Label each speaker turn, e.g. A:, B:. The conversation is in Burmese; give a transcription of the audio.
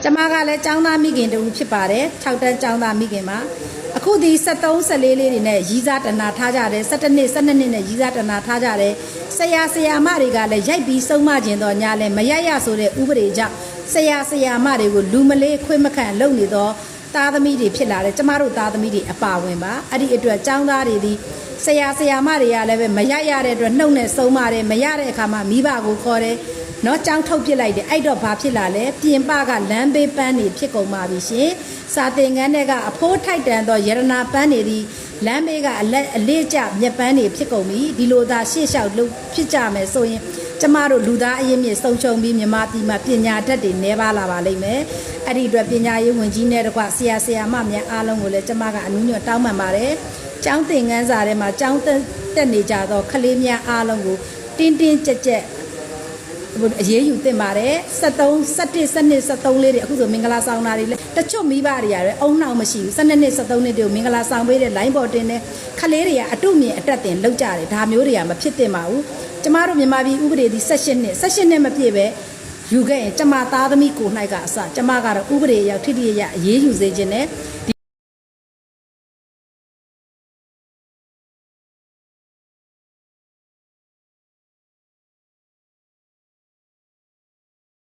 A: ကျမကလည်းចောင်းသားမိခင်တူဖြစ်ပါတယ်6တန်းចောင်းသားမိခင်ပါအခုဒီ73 14လေးတွေနဲ့ရီးစားတနာထားကြတယ်17နှစ်12နှစ်နဲ့ရီးစားတနာထားကြတယ်ဆရာမတွေကလည်းရိုက်ပြီးဆုံးမခြင်းတော့ညာလဲမရရဆိုတဲ့ဥပဒေကြောင့်ဆရာမတွေကိုလူမလေးခွင့်မခံလုပ်နေတော့သားသမီးတွေဖြစ်လာတယ်ကျမတို့သားသမီးတွေအပါဝင်ပါအဲ့ဒီအတွက်ចောင်းသားတွေဒီဆရာမတွေကလည်းပဲမရရတဲ့အတွက်နှုတ်နဲ့ဆုံးမတယ်မရတဲ့အခါမှာမိဘကိုခေါ်တယ်နော်ចောင်းထုတ်ပစ်လိုက်တယ်အဲ့တော့ဘာဖြစ်လာလဲပြင်ပကလမ်းဘေးပန်းနေဖြစ်ကုန်ပါပြီရှင်စာသင်ခန်းထဲကအဖိုးထိုက်တန်သောရတနာပန်းတွေဒီလမ်းဘေးကအလေးကျမြက်ပန်းတွေဖြစ်ကုန်ပြီဒီလိုသာရှေ့လျှောက်လုပ်ဖြစ်ကြမယ်ဆိုရင်ကျမတို့လူသားအရင်းမြစ်ဆုံးရှုံးပြီးမြမပြည်မှာပညာတတ်တွေနှဲပါလာပါလိမ့်မယ်အဲ့ဒီအတွက်ပညာရေးဝန်ကြီးနဲ့တကွဆရာမများအားလုံးကိုလည်းကျမကအနူးညွတ်တောင်းပန်ပါတယ်ကျောင်းသင်ခန်းစာထဲမှာကျောင်းတက်နေကြသောကလေးများအားလုံးကိုတင်းကြပ်အရေးယူတင်ပါတယ်73 17 12 13လေးတွေအခုဆိုမင်္ဂလာဆောင်တာတွေလဲတချို့မိဘတွေရတယ်အုံနှောက်မရှိဘူး12နှစ်13နှစ်တွေကိုမင်္ဂလာဆောင်ပေးတဲ့ line ပေါ်တင်တဲ့ခလေးတွေကအတုမြင်အတက်တင်လောက်ကြတယ်ဒါမျိုးတွေကမဖြစ်တင်ပါဘူးကျမတို့မြန်မာပြည်ဥပဒေဒီ18နှစ်မပြည့်ပဲယူခဲ့ရင်ကျမသားသမီးကို၌ကအစကျမကတော့ဥပဒေရောက်ထိထိရအရေးယူစေခြင်းနဲ့